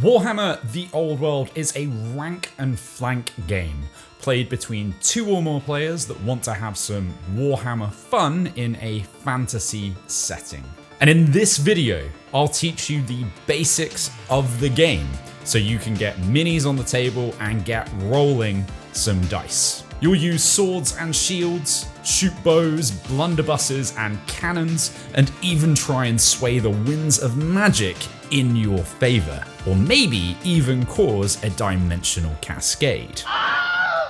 Warhammer The Old World is a rank and flank game played between 2 or more players that want to have some Warhammer fun in a fantasy setting. And in this video, I'll teach you the basics of the game so you can get minis on the table and get rolling some dice. You'll use swords and shields, shoot bows, blunderbusses and cannons, and even try and sway the winds of magic in your favor, or maybe even cause a dimensional cascade.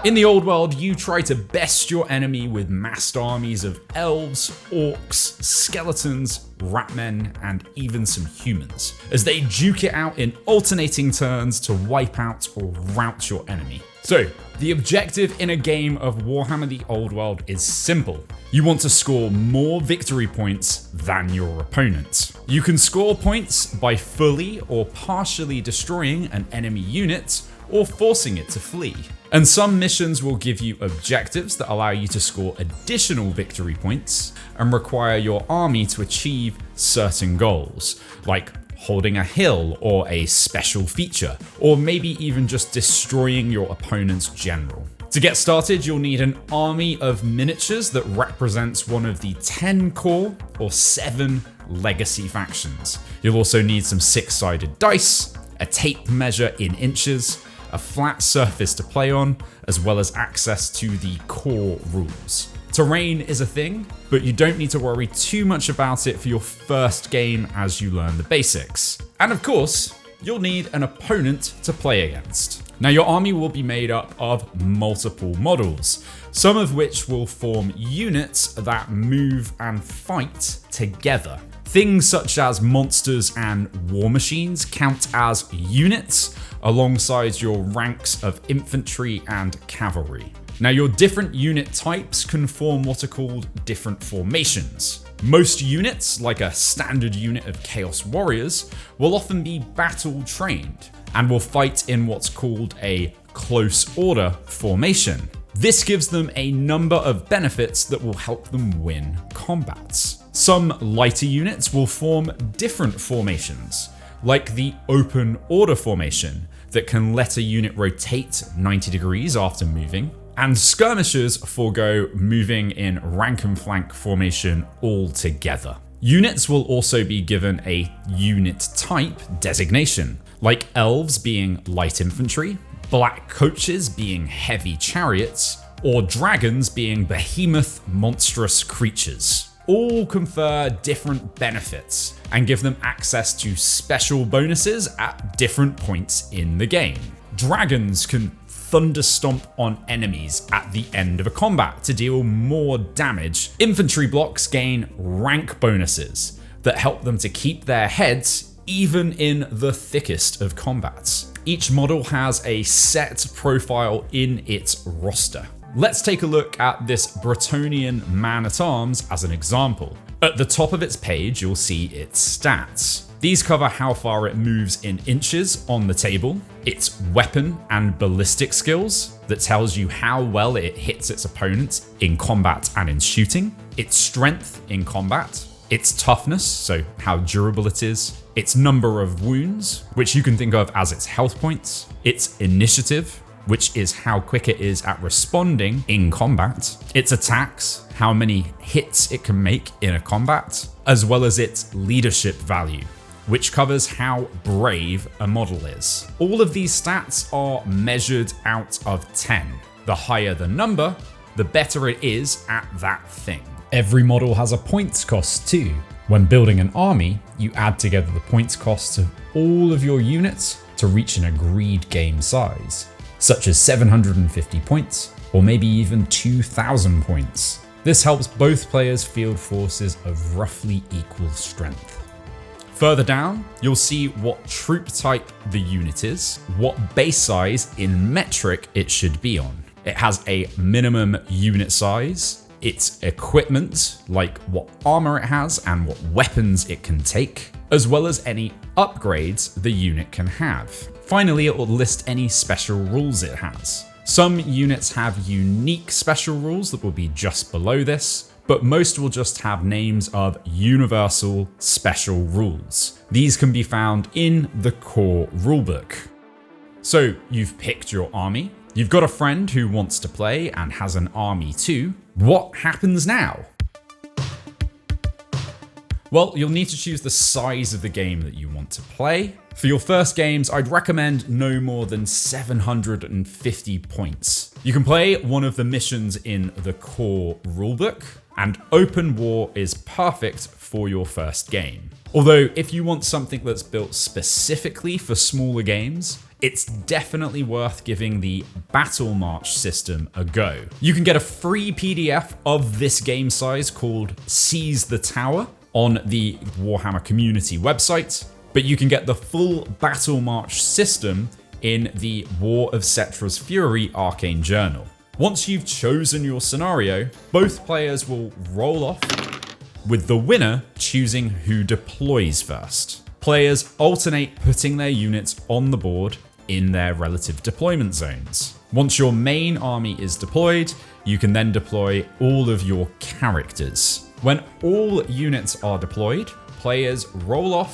In the old world, you try to best your enemy with massed armies of elves, orcs, skeletons, ratmen, and even some humans, as they duke it out in alternating turns to wipe out or rout your enemy. So, the objective in a game of Warhammer The Old World is simple. You want to score more victory points than your opponent. You can score points by fully or partially destroying an enemy unit or forcing it to flee. And some missions will give you objectives that allow you to score additional victory points and require your army to achieve certain goals, like holding a hill or a special feature, or maybe even just destroying your opponent's general. To get started, you'll need an army of miniatures that represents one of the 10 core or 7 legacy factions. You'll also need some 6-sided dice, a tape measure in inches, a flat surface to play on, as well as access to the core rules. Terrain is a thing, but you don't need to worry too much about it for your first game as you learn the basics. And of course, you'll need an opponent to play against. Now, your army will be made up of multiple models, some of which will form units that move and fight together. Things such as monsters and war machines count as units alongside your ranks of infantry and cavalry. Now, your different unit types can form what are called different formations. Most units, like a standard unit of Chaos Warriors, will often be battle trained and will fight in what's called a close order formation. This gives them a number of benefits that will help them win combats. Some lighter units will form different formations, like the open order formation that can let a unit rotate 90 degrees after moving, and skirmishers forego moving in rank and flank formation altogether. Units will also be given a unit type designation, like elves being light infantry, black coaches being heavy chariots, or dragons being behemoth monstrous creatures. All confer different benefits and give them access to special bonuses at different points in the game. Dragons can thunder stomp on enemies at the end of a combat to deal more damage. Infantry blocks gain rank bonuses that help them to keep their heads even in the thickest of combats. Each model has a set profile in its roster. Let's take a look at this Bretonnian man-at-arms as an example. At the top of its page, you'll see its stats. These cover how far it moves in inches on the table, its weapon and ballistic skills that tells you how well it hits its opponents in combat and in shooting, its strength in combat, its toughness, so how durable it is, its number of wounds, which you can think of as its health points, its initiative, which is how quick it is at responding in combat, its attacks, how many hits it can make in a combat, as well as its leadership value, which covers how brave a model is. All of these stats are measured out of 10. The higher the number, the better it is at that thing. Every model has a points cost too. When building an army, you add together the points costs of all of your units to reach an agreed game size, such as 750 points, or maybe even 2,000 points. This helps both players field forces of roughly equal strength. Further down, you'll see what troop type the unit is, what base size in metric it should be on. It has a minimum unit size, its equipment, like what armor it has and what weapons it can take, as well as any upgrades the unit can have. Finally, it will list any special rules it has. Some units have unique special rules that will be just below this, but most will just have names of universal special rules. These can be found in the core rulebook. So you've picked your army, you've got a friend who wants to play and has an army too. What happens now? Well, you'll need to choose the size of the game that you want to play. For your first games, I'd recommend no more than 750 points. You can play one of the missions in the core rulebook, and open war is perfect for your first game. Although, if you want something that's built specifically for smaller games, it's definitely worth giving the Battle March system a go. You can get a free PDF of this game size called Seize the Tower on the Warhammer community website, but you can get the full Battle March system in the War of Cetra's Fury Arcane Journal. Once you've chosen your scenario, both players will roll off, with the winner choosing who deploys first. Players alternate putting their units on the board in their relative deployment zones. Once your main army is deployed, you can then deploy all of your characters. When all units are deployed, players roll off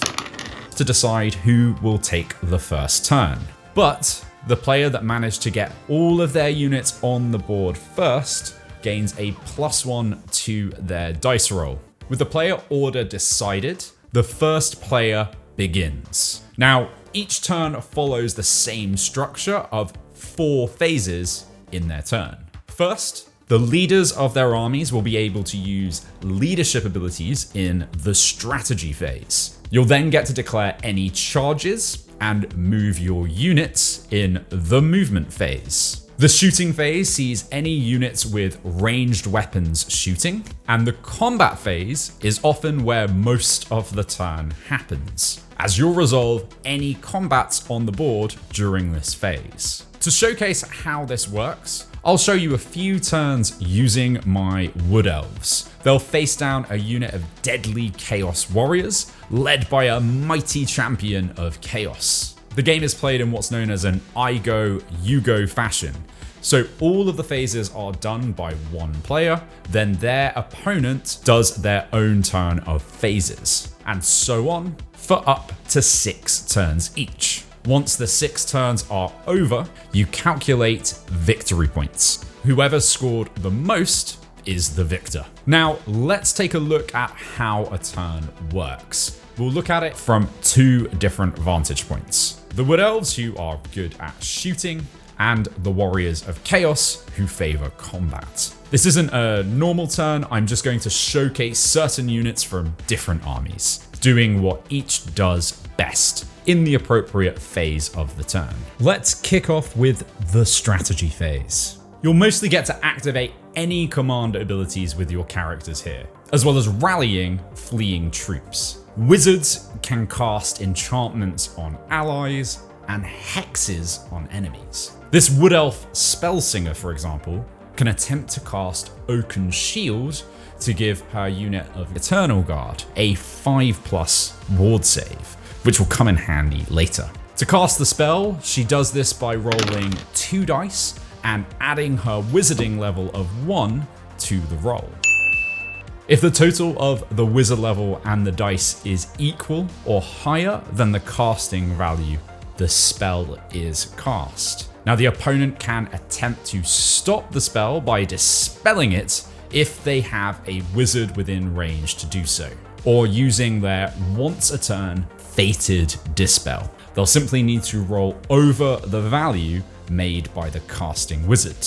to decide who will take the first turn. But the player that managed to get all of their units on the board first gains a +1 to their dice roll. With the player order decided, the first player begins. Now, each turn follows the same structure of 4 phases in their turn. First, the leaders of their armies will be able to use leadership abilities in the strategy phase. You'll then get to declare any charges and move your units in the movement phase. The shooting phase sees any units with ranged weapons shooting, and the combat phase is often where most of the turn happens, as you'll resolve any combats on the board during this phase. To showcase how this works, I'll show you a few turns using my Wood Elves. They'll face down a unit of deadly Chaos Warriors, led by a mighty champion of Chaos. The game is played in what's known as an I go, you go fashion. So all of the phases are done by one player, then their opponent does their own turn of phases, and so on for up to 6 turns each. Once the 6 turns are over, you calculate victory points. Whoever scored the most is the victor. Now, let's take a look at how a turn works. We'll look at it from 2 different vantage points. The Wood Elves, who are good at shooting, and the Warriors of Chaos, who favor combat. This isn't a normal turn, I'm just going to showcase certain units from different armies, doing what each does best in the appropriate phase of the turn. Let's kick off with the strategy phase. You'll mostly get to activate any command abilities with your characters here, as well as rallying fleeing troops. Wizards can cast enchantments on allies and hexes on enemies. This Wood Elf Spellsinger, for example, can attempt to cast Oaken Shield to give her unit of Eternal Guard a 5+ ward save, which will come in handy later. To cast the spell, she does this by rolling 2 dice and adding her wizarding level of 1 to the roll. If the total of the wizard level and the dice is equal or higher than the casting value, the spell is cast. Now, the opponent can attempt to stop the spell by dispelling it if they have a wizard within range to do so, or using their once a turn fated dispel. They'll simply need to roll over the value made by the casting wizard.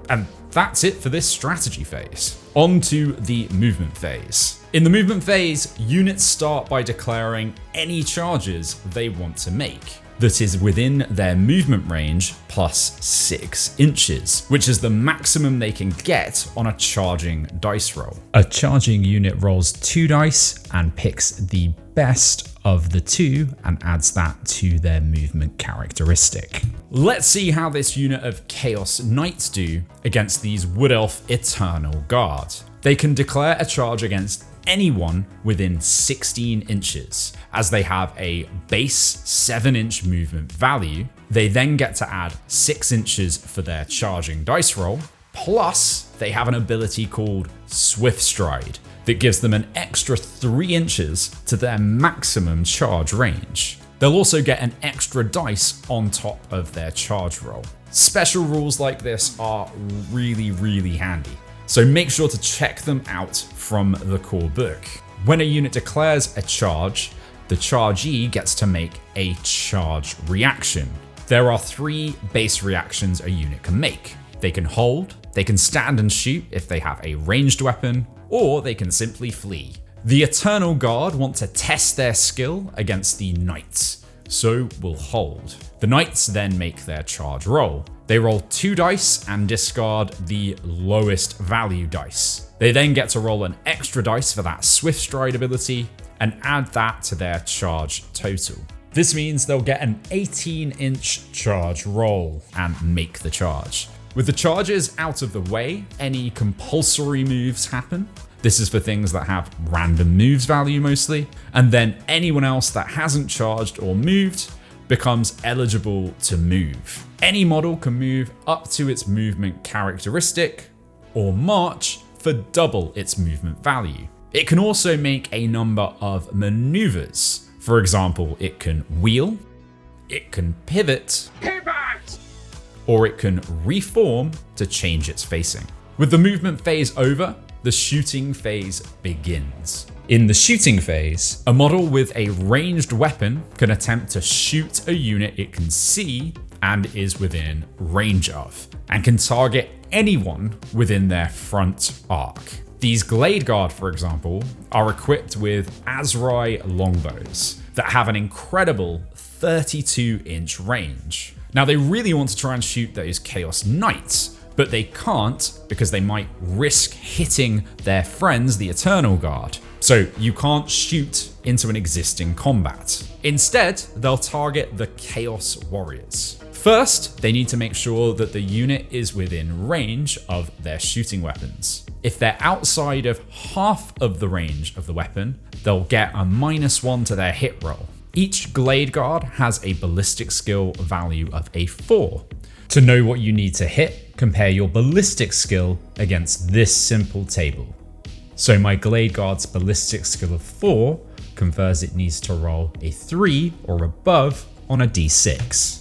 And that's it for this strategy phase. On to the movement phase. In the movement phase, units start by declaring any charges they want to make that is within their movement range plus 6 inches, which is the maximum they can get on a charging dice roll. A charging unit rolls 2 dice and picks the best of the 2 and adds that to their movement characteristic. Let's see how this unit of Chaos Knights do against these Wood Elf Eternal Guard. They can declare a charge against anyone within 16 inches. As they have a base 7-inch movement value, they then get to add 6 inches for their charging dice roll, plus they have an ability called Swift Stride that gives them an extra 3 inches to their maximum charge range. They'll also get an extra dice on top of their charge roll. Special rules like this are really handy, so make sure to check them out from the core book. When a unit declares a charge, the chargee gets to make a charge reaction. There are 3 base reactions a unit can make. They can hold, they can stand and shoot if they have a ranged weapon, or they can simply flee. The Eternal Guard want to test their skill against the Knights, so will hold. The Knights then make their charge roll. They roll 2 dice and discard the lowest value dice. They then get to roll an extra dice for that Swift Stride ability and add that to their charge total. This means they'll get an 18-inch charge roll and make the charge. With the charges out of the way, any compulsory moves happen. This is for things that have random moves value mostly, and then anyone else that hasn't charged or moved becomes eligible to move. Any model can move up to its movement characteristic, or march for double its movement value. It can also make a number of maneuvers. For example, it can wheel, it can pivot, or it can reform to change its facing. With the movement phase over, the shooting phase begins. In the shooting phase, a model with a ranged weapon can attempt to shoot a unit it can see and is within range of, and can target anyone within their front arc. These Glade Guard, for example, are equipped with Azrai longbows that have an incredible 32-inch range. Now, they really want to try and shoot those Chaos Knights, but they can't because they might risk hitting their friends, the Eternal Guard. So you can't shoot into an existing combat. Instead, they'll target the Chaos Warriors. First, they need to make sure that the unit is within range of their shooting weapons. If they're outside of half of the range of the weapon, they'll get a -1 to their hit roll. Each Glade Guard has a ballistic skill value of a 4. To know what you need to hit, compare your ballistic skill against this simple table. So my Glade Guard's ballistic skill of 4 confers it needs to roll a 3 or above on a d6.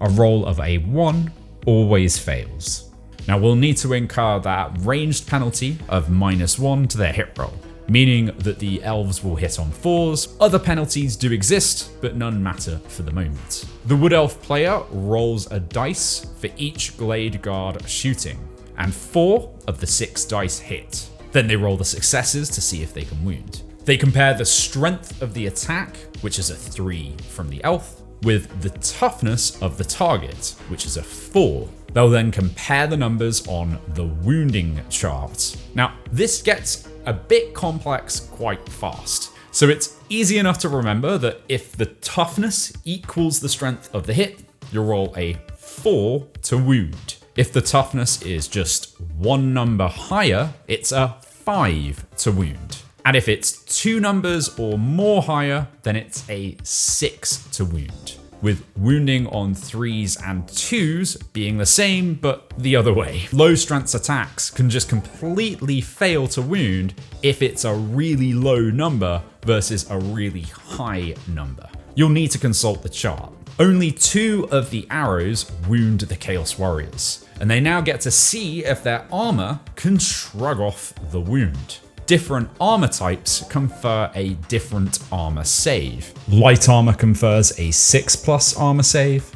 A roll of a 1 always fails. Now we'll need to incur that ranged penalty of -1 to their hit roll, meaning that the elves will hit on 4s. Other penalties do exist, but none matter for the moment. The Wood Elf player rolls a dice for each Glade Guard shooting, and 4 of the 6 dice hit. Then they roll the successes to see if they can wound. They compare the strength of the attack, which is a 3 from the elf, with the toughness of the target, which is a 4. They'll then compare the numbers on the wounding chart. Now, this gets a bit complex quite fast. So it's easy enough to remember that if the toughness equals the strength of the hit, you'll roll a 4 to wound. If the toughness is just 1 number higher, it's a 5 to wound. And if it's 2 numbers or more higher, then it's a 6 to wound, with wounding on 3s and 2s being the same, but the other way. Low strength attacks can just completely fail to wound if it's a really low number versus a really high number. You'll need to consult the chart. Only 2 of the arrows wound the Chaos Warriors, and they now get to see if their armor can shrug off the wound. Different armor types confer a different armor save. Light armor confers a 6+ armor save,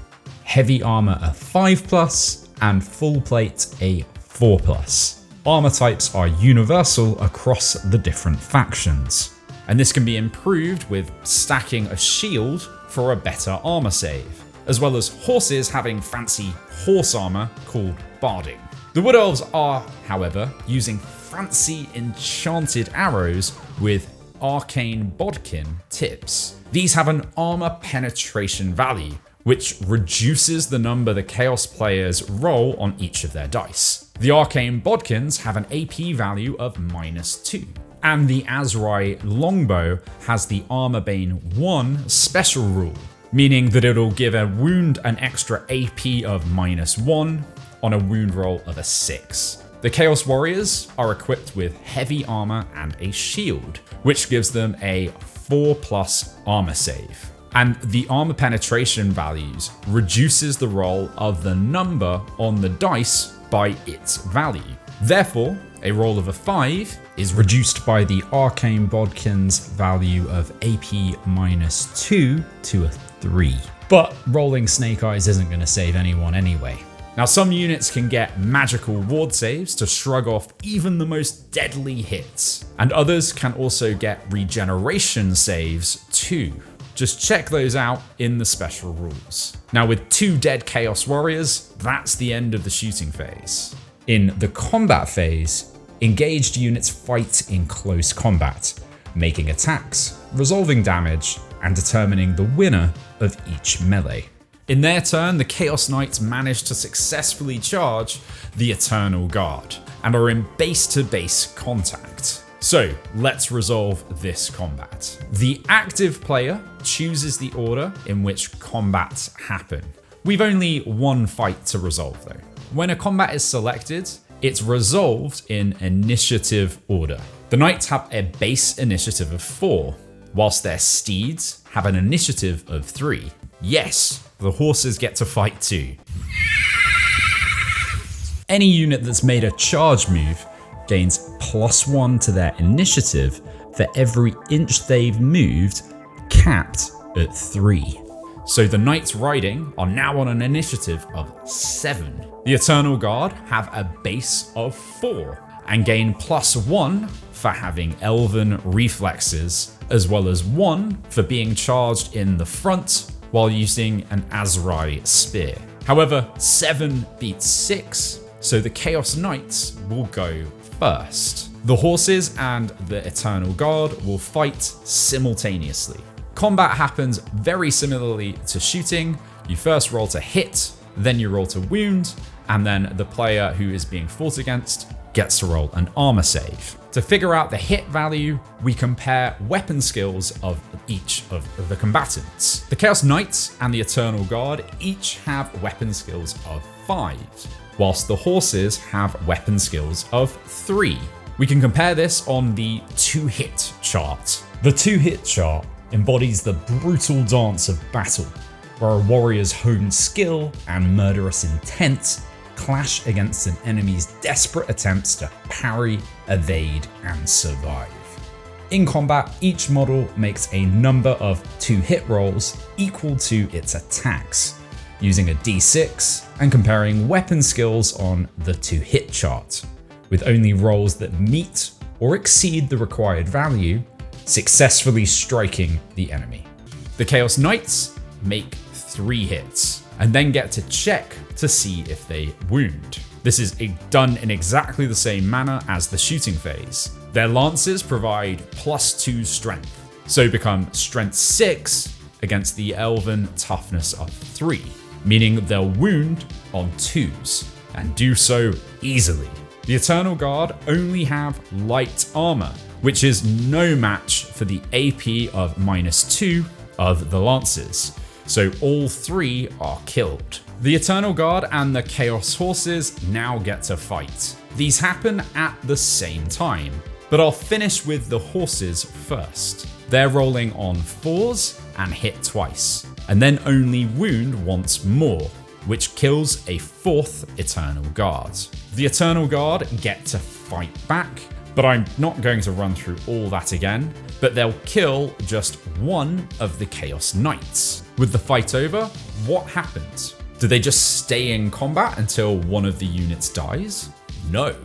heavy armor a 5+, and full plate a 4+. Armor types are universal across the different factions, and this can be improved with stacking a shield for a better armor save, as well as horses having fancy horse armor called barding. The Wood Elves are, however, using fancy enchanted arrows with arcane bodkin tips. These have an armor penetration value, which reduces the number the Chaos players roll on each of their dice. The arcane bodkins have an AP value of -2. And the Azrai longbow has the Armor Bane 1 special rule, meaning that it'll give a wound an extra AP of -1 on a wound roll of a 6. The Chaos Warriors are equipped with heavy armor and a shield, which gives them a 4+ armor save. And the armor penetration values reduces the roll of the number on the dice by its value. Therefore, a roll of a 5 is reduced by the Arcane Bodkin's value of AP -2 to a 3. But rolling Snake Eyes isn't going to save anyone anyway. Now, some units can get magical ward saves to shrug off even the most deadly hits, and others can also get regeneration saves too. Just check those out in the special rules. Now, with 2 dead Chaos Warriors, that's the end of the shooting phase. In the combat phase, engaged units fight in close combat, making attacks, resolving damage, and determining the winner of each melee. In their turn, the Chaos Knights manage to successfully charge the Eternal Guard and are in base-to-base contact. So let's resolve this combat. The active player chooses the order in which combats happen. We've only one fight to resolve though. When a combat is selected, it's resolved in initiative order. The Knights have a base initiative of 4, whilst their steeds have an initiative of 3. Yes, the horses get to fight too. Any unit that's made a charge move gains +1 to their initiative for every inch they've moved, capped at 3. So the Knights riding are now on an initiative of 7. The Eternal Guard have a base of 4 and gain +1 for having elven reflexes, as well as 1 for being charged in the front while using an Azrai spear. However, 7 beats 6, so the Chaos Knights will go first. The horses and the Eternal Guard will fight simultaneously. Combat happens very similarly to shooting. You first roll to hit, then you roll to wound, and then the player who is being fought against gets to roll an armor save. To figure out the hit value, we compare weapon skills of each of the combatants. The Chaos Knights and the Eternal Guard each have weapon skills of 5, whilst the horses have weapon skills of 3. We can compare this on the 2-hit chart. The 2-hit chart embodies the brutal dance of battle, where a warrior's honed skill and murderous intent clash against an enemy's desperate attempts to parry, evade, and survive. In combat, each model makes a number of 2-hit rolls equal to its attacks, using a d6 and comparing weapon skills on the 2-hit chart, with only rolls that meet or exceed the required value successfully striking the enemy. The Chaos Knights make 3 hits and then get to check to see if they wound. This is done in exactly the same manner as the shooting phase. Their lances provide +2 strength, so become strength 6 against the elven toughness of 3, meaning they'll wound on 2s and do so easily. The Eternal Guard only have light armor, which is no match for the AP of -2 of the Lancers, so all 3 are killed. The Eternal Guard and the Chaos Horses now get to fight. These happen at the same time, but I'll finish with the Horses first. They're rolling on 4s and hit twice, and then only wound once more, which kills a 4th Eternal Guard. The Eternal Guard get to fight back, but I'm not going to run through all that again, but they'll kill just 1 of the Chaos Knights. With the fight over, what happens? Do they just stay in combat until one of the units dies? No.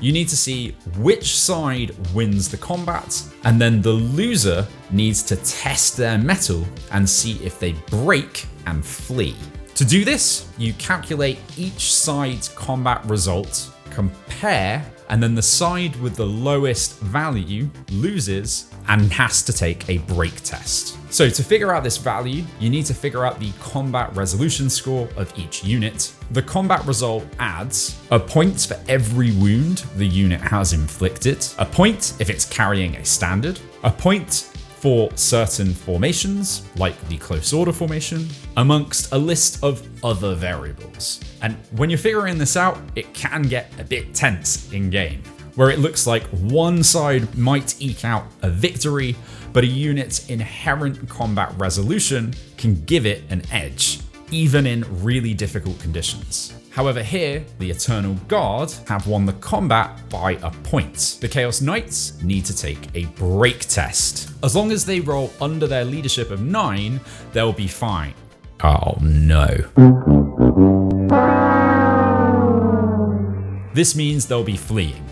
You need to see which side wins the combat, and then the loser needs to test their mettle and see if they break and flee. To do this, you calculate each side's combat result compare, and then the side with the lowest value loses and has to take a break test. So to figure out this value, you need to figure out the combat resolution score of each unit. The combat result adds a point for every wound the unit has inflicted, a point if it's carrying a standard, a point for certain formations, like the close order formation, amongst a list of other variables. And when you're figuring this out, it can get a bit tense in game, where it looks like one side might eke out a victory, but a unit's inherent combat resolution can give it an edge, even in really difficult conditions. However, here, the Eternal Guard have won the combat by a point. The Chaos Knights need to take a break test. As long as they roll under their leadership of 9, they'll be fine. Oh no. This means they'll be fleeing.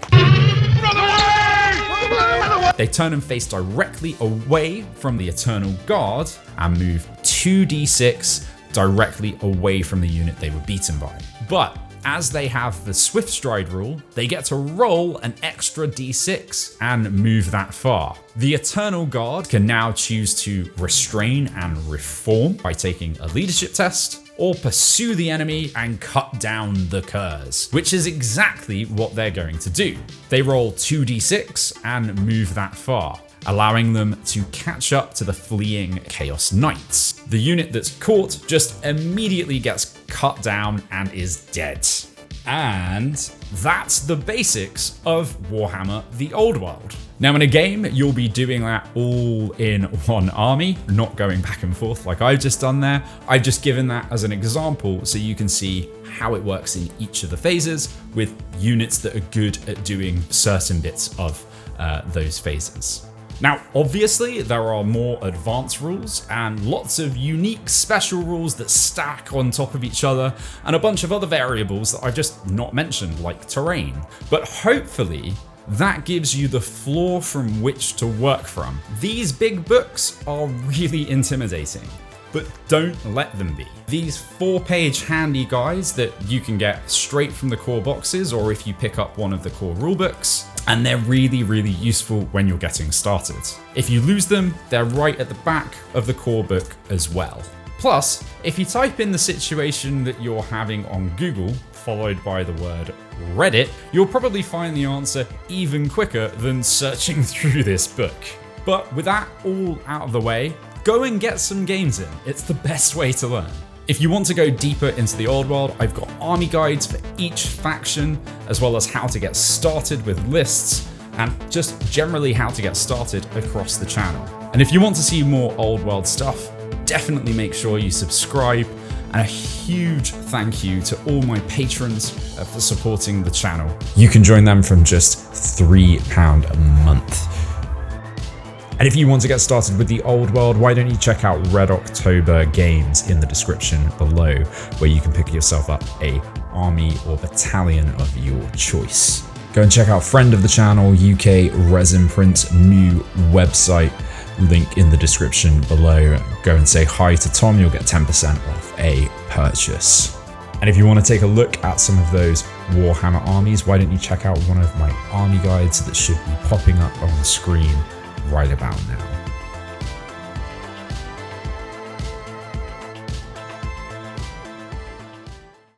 They turn and face directly away from the Eternal Guard and move 2d6 directly away from the unit they were beaten by. But as they have the Swift Stride rule, they get to roll an extra d6 and move that far. The Eternal Guard can now choose to restrain and reform by taking a leadership test, or pursue the enemy and cut down the curs, which is exactly what they're going to do. They roll 2d6 and move that far, allowing them to catch up to the fleeing Chaos Knights. The unit that's caught just immediately gets cut down and is dead. And that's the basics of Warhammer the Old World. Now in a game, you'll be doing that all in one army, not going back and forth like I've just done there. I've just given that as an example so you can see how it works in each of the phases with units that are good at doing certain bits of those phases. Now, obviously, there are more advanced rules and lots of unique special rules that stack on top of each other, and a bunch of other variables that I've just not mentioned, like terrain. But hopefully, that gives you the floor from which to work from. These big books are really intimidating, but don't let them be. These 4-page handy guides that you can get straight from the core boxes, or if you pick up one of the core rulebooks, and they're really, really useful when you're getting started. If you lose them, they're right at the back of the core book as well. Plus, if you type in the situation that you're having on Google, followed by the word Reddit, you'll probably find the answer even quicker than searching through this book. But with that all out of the way, go and get some games in. It's the best way to learn. If you want to go deeper into the Old World, I've got army guides for each faction, as well as how to get started with lists, and just generally how to get started across the channel. And if you want to see more Old World stuff, definitely make sure you subscribe. And a huge thank you to all my patrons for supporting the channel. You can join them from just £3 a month. And if you want to get started with the Old World, why don't you check out Red October Games in the description below, where you can pick yourself up a army or battalion of your choice. Go and check out friend of the channel, UK Resin Print's new website, link in the description below. Go and say hi to Tom, you'll get 10% off a purchase. And if you want to take a look at some of those Warhammer armies, why don't you check out one of my army guides that should be popping up on the screen right about now.